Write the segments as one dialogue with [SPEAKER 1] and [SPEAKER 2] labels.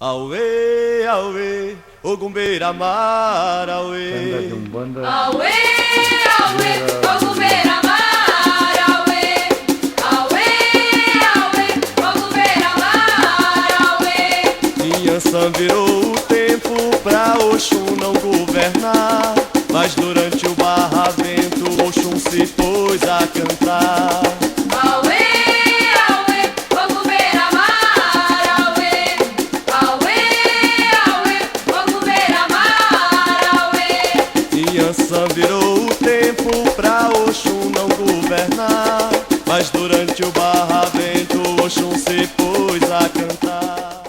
[SPEAKER 1] Auê, auê, Ogumbeira Mar, auê.
[SPEAKER 2] Tenda de Umbanda.
[SPEAKER 3] Auê, auê, Ogumbeira Mar, auê. Auê, auê, Ogumbeira Mar, auê.
[SPEAKER 1] Inhansã virou o tempo pra Oxum não governar, mas durante o barravento Oxum se pôs a cantar.
[SPEAKER 3] Auê, auê, Ogumbeira Mar, auê. Auê, auê, Ogumbeira Mar, auê.
[SPEAKER 1] Inhansã virou o tempo pra Oxum não governar, mas durante o barravento Oxum se pôs a cantar.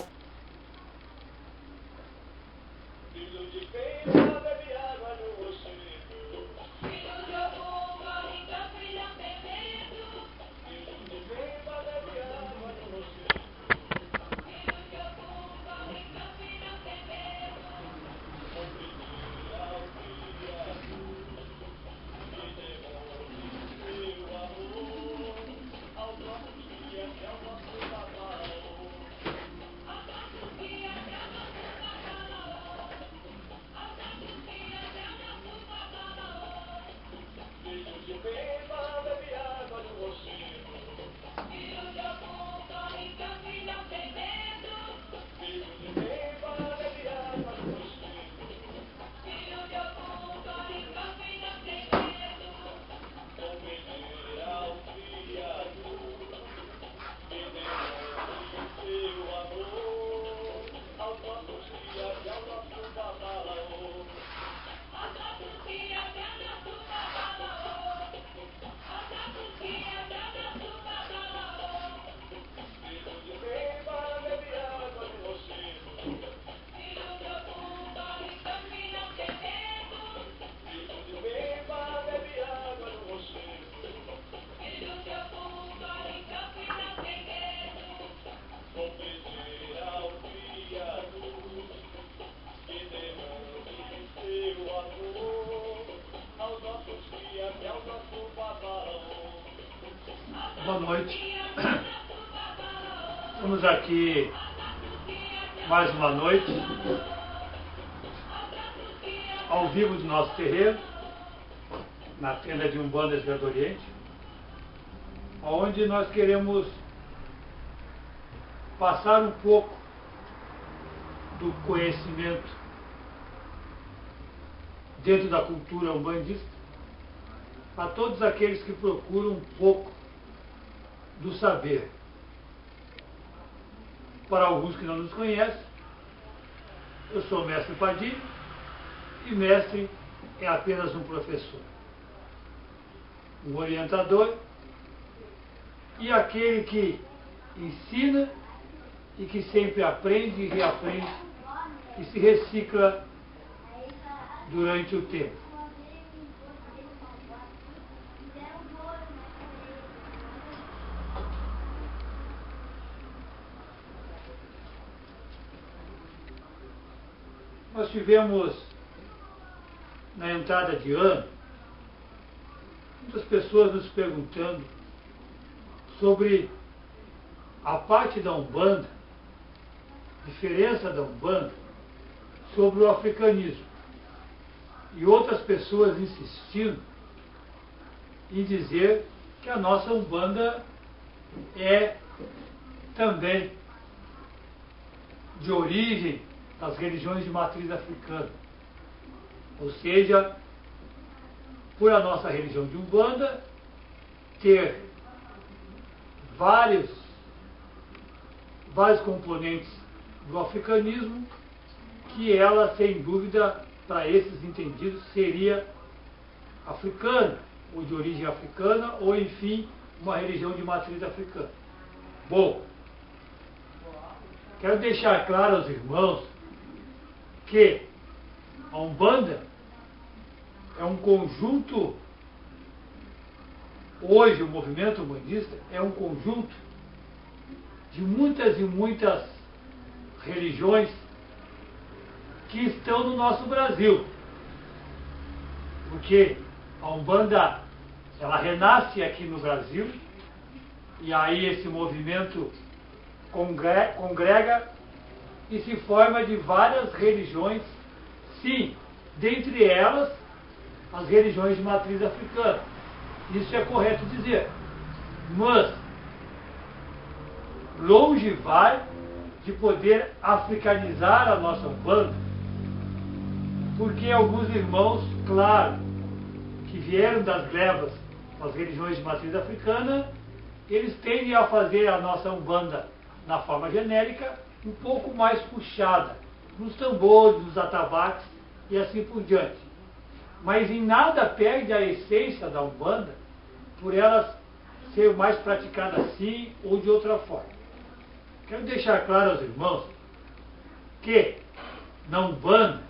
[SPEAKER 2] Boa noite. Estamos aqui mais uma noite, ao vivo do nosso terreiro, na tenda de Umbanda do Oriente, onde nós queremos passar um pouco do conhecimento dentro da cultura umbandista a todos aqueles que procuram um pouco do saber. Para alguns que não nos conhecem, eu sou o mestre Padilha, e mestre é apenas um professor, um orientador e aquele que ensina e que sempre aprende e reaprende e se recicla durante o tempo. Nós tivemos, na entrada de ano, muitas pessoas nos perguntando sobre a parte da Umbanda, diferença da Umbanda, sobre o africanismo. E outras pessoas insistindo em dizer que a nossa Umbanda é também de origem das religiões de matriz africana. Ou seja, por a nossa religião de Umbanda ter vários componentes do africanismo, que ela, sem dúvida, para esses entendidos, seria africana, ou de origem africana, ou, enfim, uma religião de matriz africana. Bom, quero deixar claro aos irmãos que a Umbanda é um conjunto, hoje o movimento umbandista é um conjunto de muitas e muitas religiões que estão no nosso Brasil. Porque a Umbanda, ela renasce aqui no Brasil, e aí esse movimento congrega e se forma de várias religiões, sim, dentre elas as religiões de matriz africana. Isso é correto dizer. Mas longe vai de poder africanizar a nossa Umbanda, porque alguns irmãos, claro, que vieram das glebas das religiões de matriz africana, eles tendem a fazer a nossa Umbanda, na forma genérica, um pouco mais puxada, nos tambores, nos atabaques e assim por diante. Mas em nada perde a essência da Umbanda por ela ser mais praticada assim ou de outra forma. Quero deixar claro aos irmãos que na Umbanda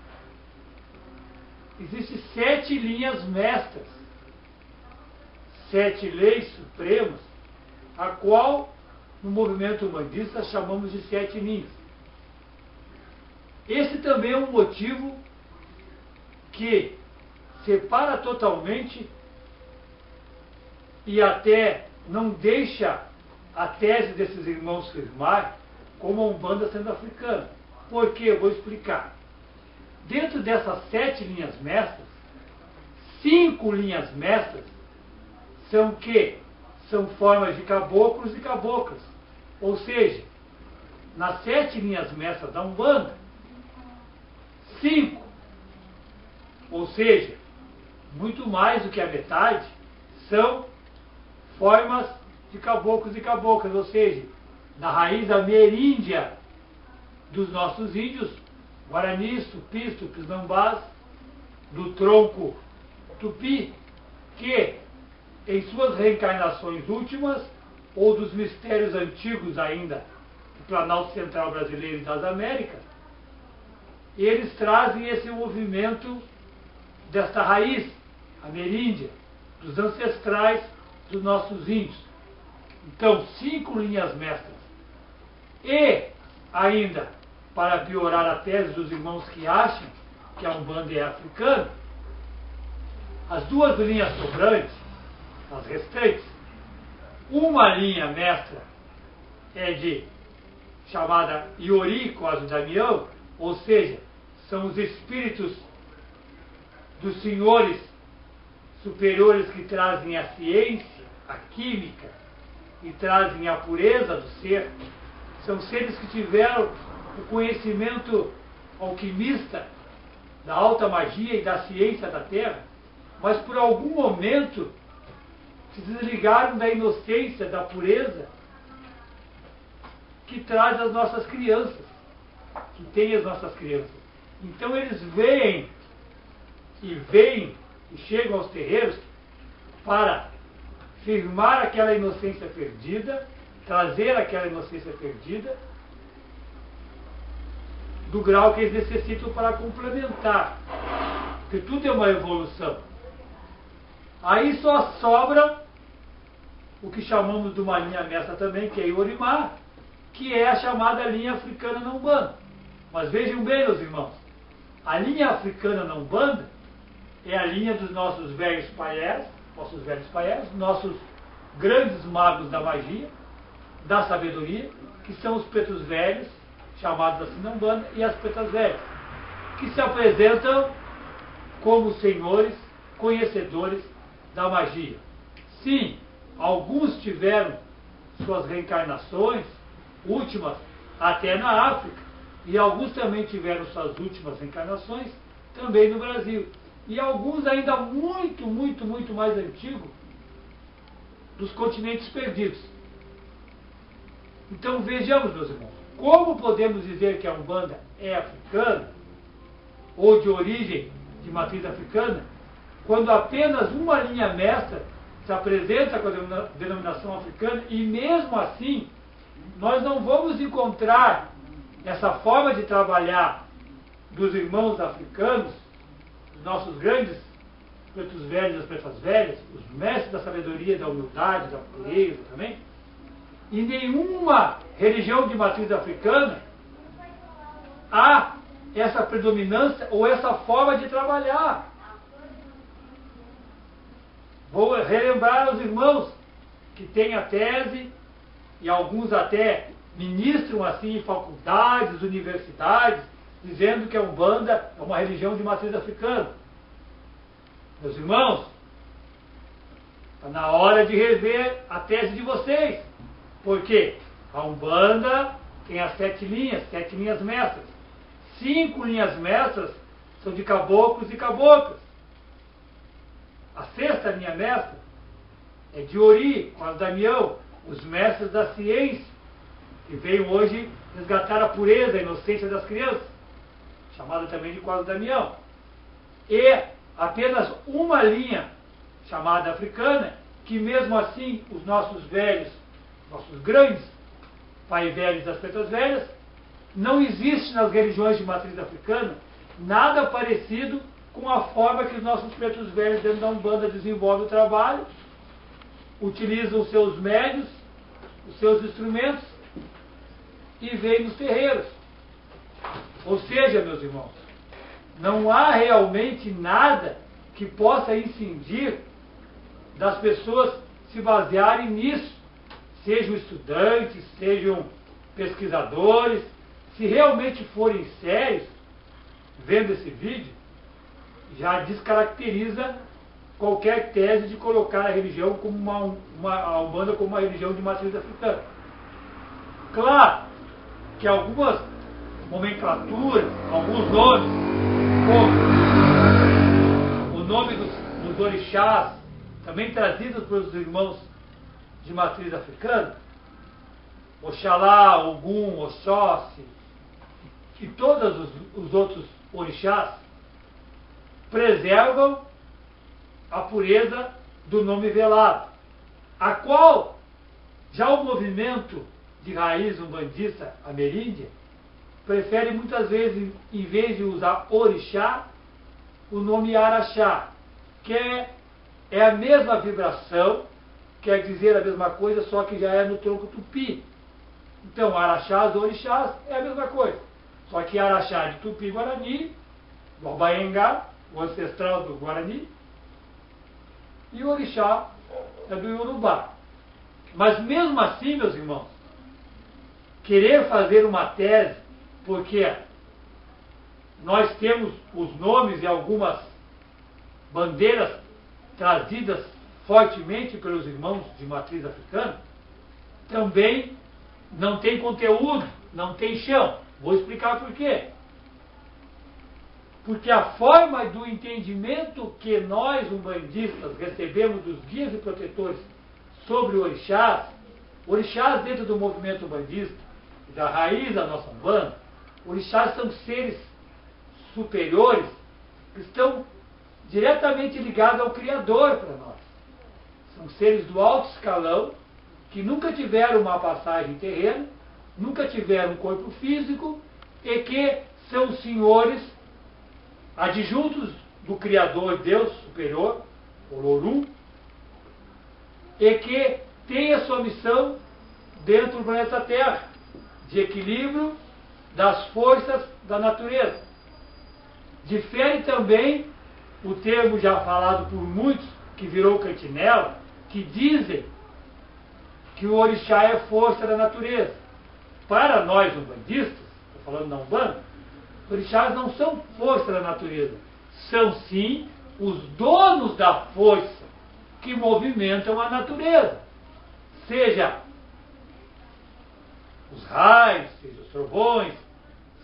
[SPEAKER 2] existem 7 linhas mestras, 7 leis supremas, a qual no movimento umbandista chamamos de 7 linhas. Esse também é um motivo que separa totalmente e até não deixa a tese desses irmãos firmar como a Umbanda sendo africana. Por quê? Eu vou explicar. Dentro dessas 7 linhas mestras, 5 linhas mestras são que? São formas de caboclos e caboclas. Ou seja, nas 7 linhas mestras da Umbanda, 5, ou seja, muito mais do que a metade, são formas de caboclos e caboclas, ou seja, da raiz ameríndia dos nossos índios, guaranis, tupis, tupinambás, do tronco tupi, que em suas reencarnações últimas, ou dos mistérios antigos ainda, do Planalto Central Brasileiro e das Américas, eles trazem esse movimento desta raiz ameríndia, dos ancestrais dos nossos índios. Então, 5 linhas mestras. E, ainda, para piorar a tese dos irmãos que acham que a Umbanda é africana, as 2 linhas sobrantes, as restantes, uma linha mestra é de chamada Iori, Cosme Damião, ou seja, são os espíritos dos senhores superiores que trazem a ciência, a química e trazem a pureza do ser. São seres que tiveram o conhecimento alquimista da alta magia e da ciência da Terra, mas por algum momento se desligaram da inocência, da pureza que traz as nossas crianças, que tem as nossas crianças. Então eles vêm e chegam aos terreiros para firmar aquela inocência perdida, trazer aquela inocência perdida do grau que eles necessitam para complementar, porque tudo é uma evolução. Aí só sobra o que chamamos de uma linha mestra também, que é Iorimá, que é a chamada linha africana na Umbanda. Mas vejam bem, meus irmãos, a linha africana na Umbanda é a linha dos nossos velhos paiés, nossos grandes magos da magia, da sabedoria, que são os pretos velhos, chamados assim na Umbanda, e as pretas velhas, que se apresentam como senhores, conhecedores da magia. Sim, alguns tiveram suas reencarnações últimas até na África, e alguns também tiveram suas últimas reencarnações também no Brasil. E alguns ainda muito, muito, muito mais antigos dos continentes perdidos. Então vejamos, meus irmãos, como podemos dizer que a Umbanda é africana, ou de origem de matriz africana, quando apenas uma linha mestra se apresenta com a denominação africana, e mesmo assim nós não vamos encontrar essa forma de trabalhar dos irmãos africanos, dos nossos grandes pretos velhos e as pretas velhas, os mestres da sabedoria, da humildade, da pureza também, em nenhuma religião de matriz africana há essa predominância ou essa forma de trabalhar. Vou relembrar aos irmãos que têm a tese, e alguns até ministram assim em faculdades, universidades, dizendo que a Umbanda é uma religião de matriz africana. Meus irmãos, está na hora de rever a tese de vocês. Por quê? A Umbanda tem as 7 linhas mestras. 5 linhas mestras são de caboclos e caboclas. A 6ª linha mestra é de Ori, Cosme Damião, os mestres da ciência, que veio hoje resgatar a pureza, a inocência das crianças, chamada também de Cosme Damião. E apenas uma linha, chamada africana, que mesmo assim os nossos velhos, nossos grandes pais velhos das pretas velhas, não existe nas religiões de matriz africana nada parecido com a forma que os nossos pretos velhos dentro da Umbanda desenvolvem o trabalho, utilizam os seus médios, os seus instrumentos e vêm nos terreiros. Ou seja, meus irmãos, não há realmente nada que possa incidir das pessoas se basearem nisso, sejam estudantes, sejam pesquisadores, se realmente forem sérios, vendo esse vídeo, já descaracteriza qualquer tese de colocar a religião como a Umbanda como uma religião de matriz africana. Claro que algumas nomenclaturas, alguns nomes, como o nome dos orixás, também trazidos pelos irmãos de matriz africana, Oxalá, Ogum, Oxóssi e todos os outros orixás, preservam a pureza do nome velado, a qual já o movimento de raiz umbandista ameríndia prefere muitas vezes, em vez de usar orixá, o nome araxá, que é a mesma vibração, quer dizer a mesma coisa, só que já é no tronco tupi. Então, araxás, orixás é a mesma coisa, só que araxá de tupi-guarani, do Albaengá, o ancestral do Guarani, e o orixá é do Iorubá. Mas mesmo assim, meus irmãos, querer fazer uma tese, porque nós temos os nomes e algumas bandeiras trazidas fortemente pelos irmãos de matriz africana, também não tem conteúdo, não tem chão. Vou explicar por quê. Porque a forma do entendimento que nós, umbandistas, recebemos dos guias e protetores sobre orixás dentro do movimento umbandista, e da raiz da nossa Umbanda, orixás são seres superiores que estão diretamente ligados ao Criador para nós. São seres do alto escalão que nunca tiveram uma passagem terrena, nunca tiveram um corpo físico e que são senhores adjuntos do Criador, Deus superior, Olorum, e que tem a sua missão dentro do planeta Terra, de equilíbrio das forças da natureza. Difere também o termo já falado por muitos, que virou cantinela, que dizem que o orixá é força da natureza. Para nós umbandistas, estou falando da Umbanda, os orixás não são força da natureza, são sim os donos da força que movimentam a natureza. Seja os raios, seja os trovões,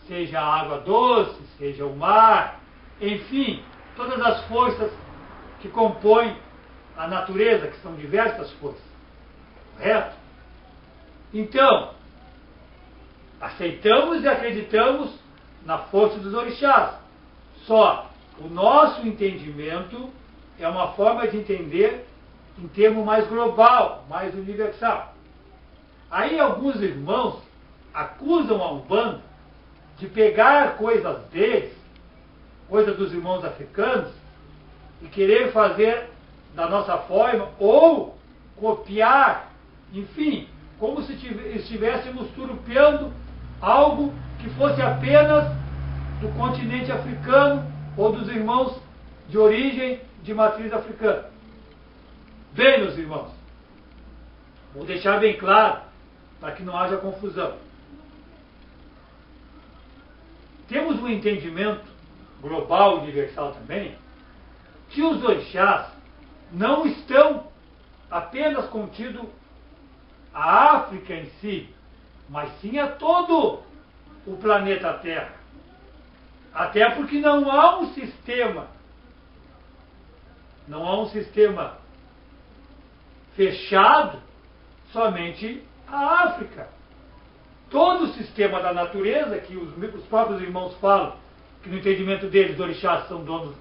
[SPEAKER 2] seja a água doce, seja o mar, enfim, todas as forças que compõem a natureza, que são diversas forças. Correto? Então, aceitamos e acreditamos na força dos orixás. Só o nosso entendimento é uma forma de entender em termo mais global, mais universal. Aí alguns irmãos acusam a Umbanda de pegar coisas deles, coisas dos irmãos africanos, e querer fazer da nossa forma, ou copiar, enfim, como se estivéssemos surrupiando algo que fosse apenas do continente africano ou dos irmãos de origem de matriz africana. Bem, meus irmãos, vou deixar bem claro para que não haja confusão. Temos um entendimento global e universal também, que os orixás não estão apenas contidos à África em si, mas sim a todo o planeta Terra. Até porque não há um sistema fechado somente à África. Todo o sistema da natureza, que os próprios irmãos falam, que no entendimento deles, os orixás são donos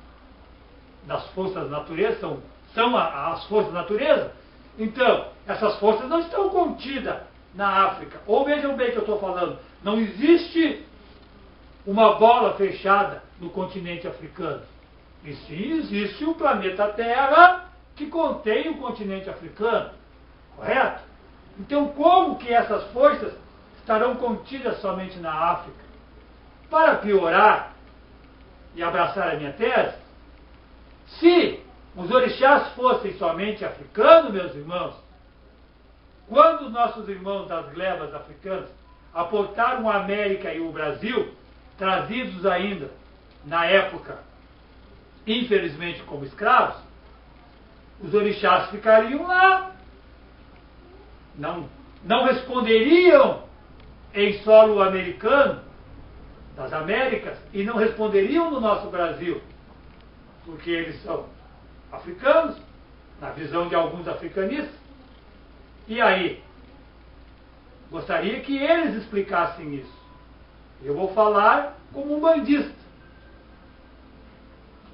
[SPEAKER 2] das forças da natureza, são as forças da natureza. Então, essas forças não estão contidas na África. Ou vejam bem o que eu estou falando, não existe uma bola fechada no continente africano. E sim, existe o planeta Terra que contém o continente africano. Correto? Então, como que essas forças estarão contidas somente na África? Para piorar e abraçar a minha tese, se os orixás fossem somente africanos, meus irmãos, quando os nossos irmãos das glebas africanas aportaram a América e o Brasil, trazidos ainda na época, infelizmente como escravos, os orixás ficariam lá, não responderiam em solo americano, das Américas, e não responderiam no nosso Brasil, porque eles são africanos, na visão de alguns africanistas. E aí, gostaria que eles explicassem isso. Eu vou falar como um bandista.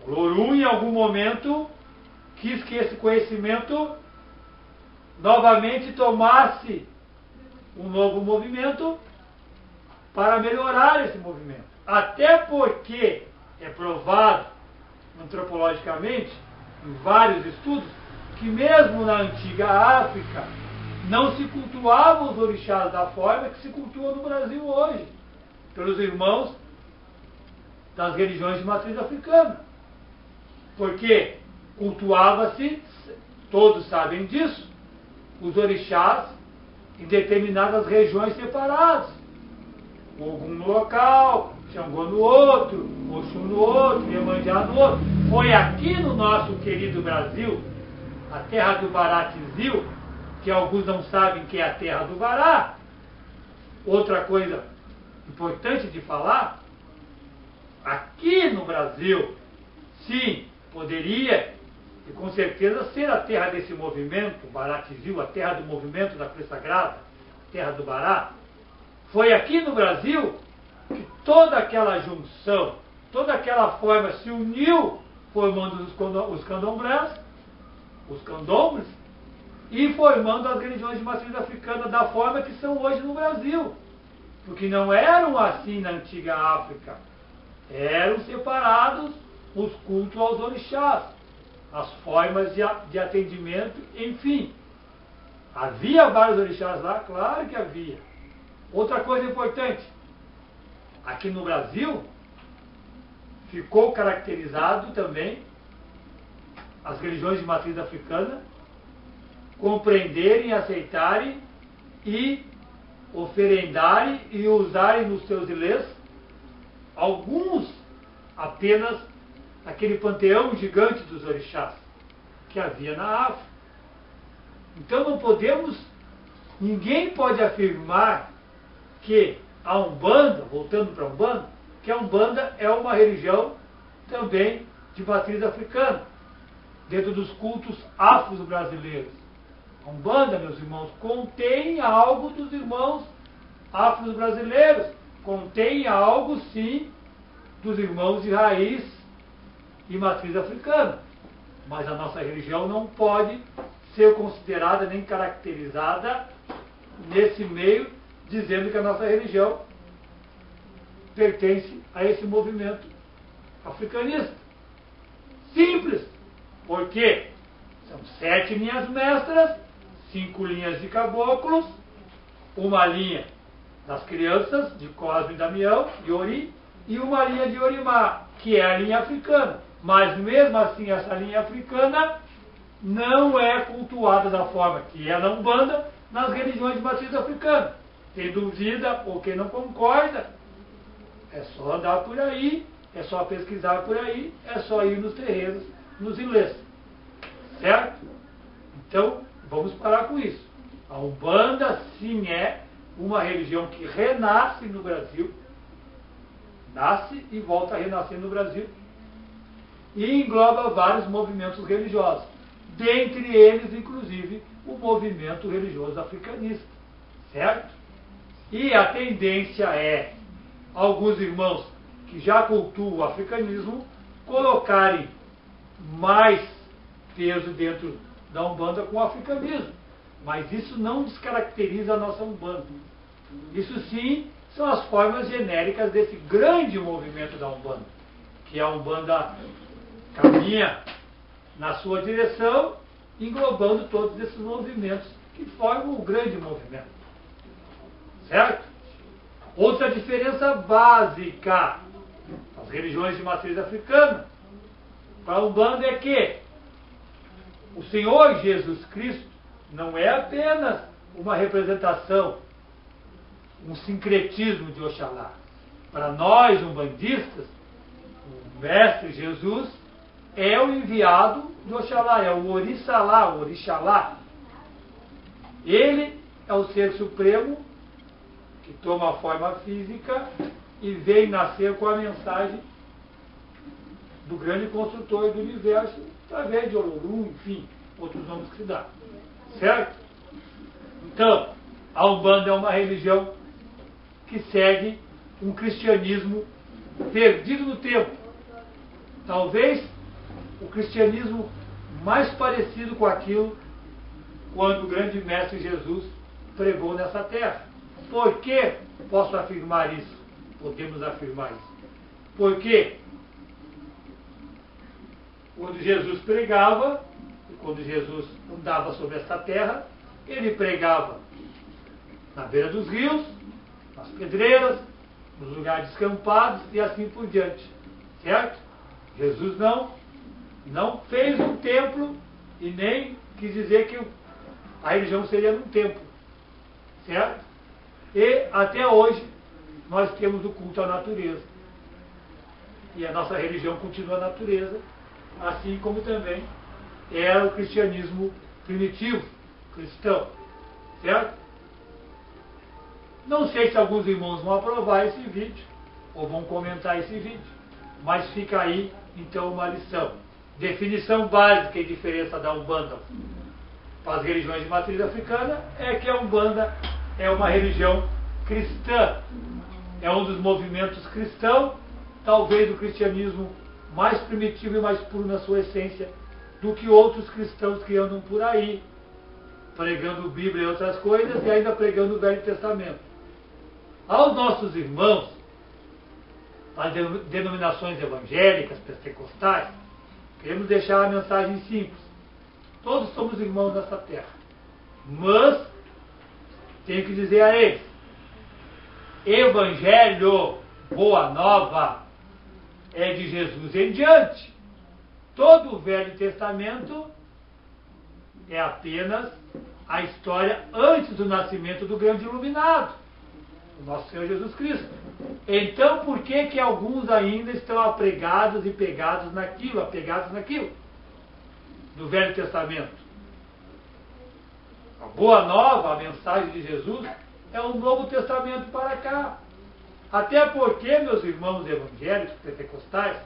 [SPEAKER 2] O Lorum, em algum momento, quis que esse conhecimento novamente tomasse um novo movimento para melhorar esse movimento. Até porque é provado antropologicamente, em vários estudos, que mesmo na antiga África não se cultuavam os orixás da forma que se cultua no Brasil hoje, pelos irmãos das religiões de matriz africana. Porque cultuava-se, todos sabem disso, os orixás em determinadas regiões separadas. Ogum no local, Xangô no outro, Oxum no outro, Iemanjá no outro. Foi aqui no nosso querido Brasil, a terra do Baratizil, que alguns não sabem que é a terra do Bará. Outra coisa importante de falar, aqui no Brasil, sim, poderia e com certeza ser a terra desse movimento, Baratizil, a terra do movimento da Cruz Sagrada, a terra do Bará. Foi aqui no Brasil que toda aquela junção, toda aquela forma se uniu, formando os candomblés, os candombres, e formando as religiões de matriz africana da forma que são hoje no Brasil. Porque não eram assim na antiga África. Eram separados os cultos aos orixás, as formas de atendimento, enfim. Havia vários orixás lá? Claro que havia. Outra coisa importante, aqui no Brasil, ficou caracterizado também as religiões de matriz africana compreenderem, aceitarem e oferendarem e usarem nos seus ilês alguns apenas aquele panteão gigante dos orixás que havia na África. Então não podemos, ninguém pode afirmar que a Umbanda, voltando para a Umbanda, que a Umbanda é uma religião também de matriz africana, dentro dos cultos afro-brasileiros. A Umbanda, meus irmãos, contém algo dos irmãos afro-brasileiros, contém algo, sim, dos irmãos de raiz e matriz africana. Mas a nossa religião não pode ser considerada nem caracterizada nesse meio, dizendo que a nossa religião pertence a esse movimento africanista. Simples, porque são 7 linhas mestras, 5 linhas de caboclos, uma linha das crianças, de Cosme e Damião, de Ori, e uma linha de Orimá, que é a linha africana. Mas mesmo assim, essa linha africana não é cultuada da forma que é na Umbanda, nas religiões de matriz africana. tem dúvida ou quem não concorda, é só andar por aí, é só pesquisar por aí, é só ir nos terreiros, nos ilês. Certo? Então, vamos parar com isso. A Umbanda, sim, é uma religião que renasce no Brasil, nasce e volta a renascer no Brasil, e engloba vários movimentos religiosos, dentre eles, inclusive, o movimento religioso africanista, certo? E a tendência é alguns irmãos que já cultuam o africanismo colocarem mais peso dentro da Umbanda com o africanismo, mas isso não descaracteriza a nossa Umbanda. Isso sim são as formas genéricas desse grande movimento da Umbanda, que a Umbanda caminha na sua direção, englobando todos esses movimentos que formam o grande movimento. Certo? Outra diferença básica das religiões de matriz africana para a Umbanda é que o Senhor Jesus Cristo não é apenas uma representação, um sincretismo de Oxalá. Para nós, umbandistas, o Mestre Jesus é o enviado de Oxalá, é o Orixalá, o Orixalá. Ele é o Ser Supremo que toma a forma física e vem nascer com a mensagem do grande construtor do universo, através de Oruru, enfim, outros nomes que se dá. Certo? Então, a Umbanda é uma religião que segue um cristianismo perdido no tempo. Talvez o cristianismo mais parecido com aquilo quando o grande mestre Jesus pregou nessa terra. Por que posso afirmar isso? Podemos afirmar isso. Porque quando Jesus pregava, quando Jesus andava sobre essa terra, ele pregava na beira dos rios, nas pedreiras, nos lugares descampados e assim por diante. Certo? Jesus não fez um templo e nem quis dizer que a religião seria num templo. Certo? E até hoje nós temos o culto à natureza. E a nossa religião continua a natureza, assim como também era o cristianismo primitivo, cristão. Certo? Não sei se alguns irmãos vão aprovar esse vídeo, ou vão comentar esse vídeo, mas fica aí, então, uma lição. Definição básica e diferença da Umbanda para as religiões de matriz africana é que a Umbanda é uma religião cristã. É um dos movimentos cristãos, talvez o cristianismo mais primitivo e mais puro na sua essência do que outros cristãos que andam por aí, pregando Bíblia e outras coisas, e ainda pregando o Velho Testamento. Aos nossos irmãos, as denominações evangélicas, pentecostais, queremos deixar a mensagem simples. Todos somos irmãos nessa terra. Mas, tenho que dizer a eles, Evangelho, Boa Nova, é de Jesus em diante. Todo o Velho Testamento é apenas a história antes do nascimento do grande iluminado, o nosso Senhor Jesus Cristo. Então, por que alguns ainda estão apregados e apegados naquilo do Velho Testamento? A Boa Nova, a mensagem de Jesus, é um Novo Testamento para cá. Até porque, meus irmãos evangélicos, pentecostais,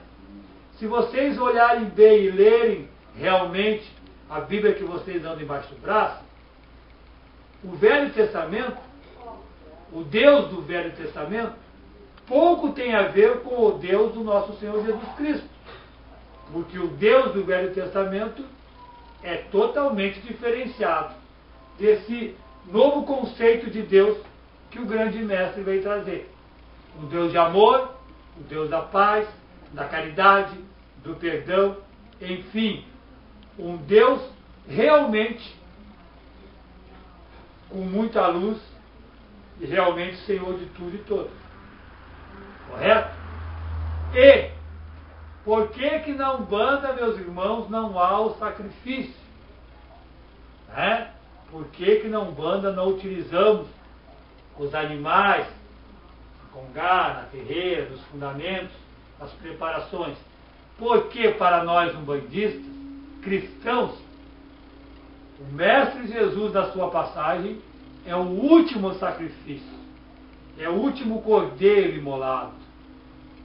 [SPEAKER 2] se vocês olharem bem e lerem realmente a Bíblia que vocês andam embaixo do braço, o Velho Testamento, o Deus do Velho Testamento, pouco tem a ver com o Deus do nosso Senhor Jesus Cristo. Porque o Deus do Velho Testamento é totalmente diferenciado desse novo conceito de Deus que o grande mestre veio trazer. O Deus de amor, o Deus da paz, da caridade, do perdão, enfim, um Deus realmente com muita luz e realmente Senhor de tudo e todos. Correto? E por que na Umbanda, meus irmãos, não há o sacrifício? Por que na Umbanda não utilizamos os animais, no congá, na terreira, nos fundamentos, nas preparações. Porque para nós umbandistas, cristãos, o Mestre Jesus, na sua passagem, é o último sacrifício, é o último cordeiro imolado,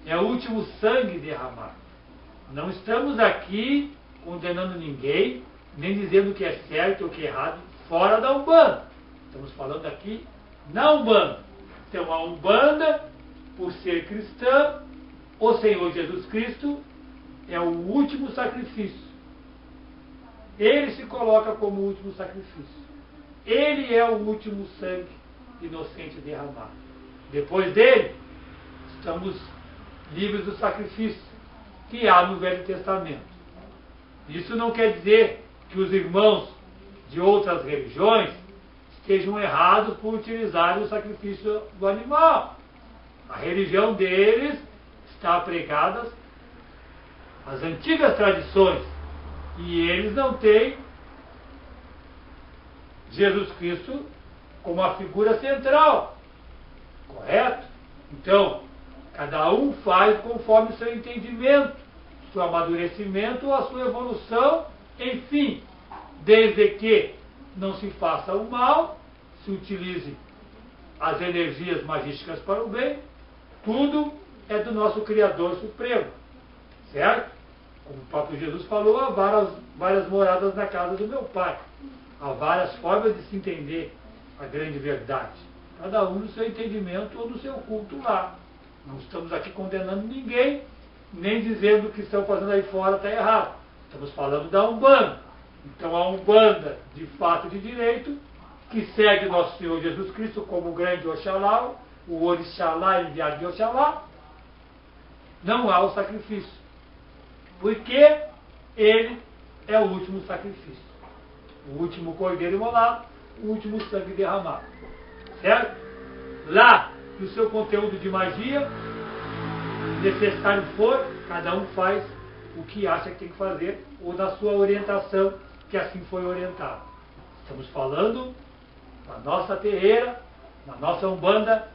[SPEAKER 2] é o último sangue derramado. Não estamos aqui condenando ninguém, nem dizendo o que é certo ou o que é errado, fora da Umbanda. Estamos falando aqui na Umbanda. Então a Umbanda, por ser cristã, o Senhor Jesus Cristo é o último sacrifício. Ele se coloca como o último sacrifício. Ele é o último sangue inocente derramado. Depois dele, estamos livres do sacrifício que há no Velho Testamento. Isso não quer dizer que os irmãos de outras religiões estejam errados por utilizarem o sacrifício do animal. A religião deles está pregada às antigas tradições e eles não têm Jesus Cristo como a figura central, correto? Então, cada um faz conforme o seu entendimento, seu amadurecimento ou a sua evolução, enfim, desde que não se faça o mal, se utilize as energias magísticas para o bem, tudo é do nosso Criador Supremo, certo? Como o próprio Jesus falou, há várias moradas na casa do meu Pai. Há várias formas de se entender a grande verdade. Cada um no seu entendimento ou no seu culto lá. Não estamos aqui condenando ninguém, nem dizendo que o que estão fazendo aí fora está errado. Estamos falando da Umbanda. Então a Umbanda, de fato e de direito, que segue nosso Senhor Jesus Cristo como o grande Oxalá, o Orixalá enviado de Oxalá, não há o sacrifício. Porque ele é o último sacrifício. O último cordeiro imolado, o último sangue derramado. Certo? Lá, no seu conteúdo de magia, necessário for, cada um faz o que acha que tem que fazer, ou na sua orientação, que assim foi orientado. Estamos falando na nossa terreira, na nossa Umbanda,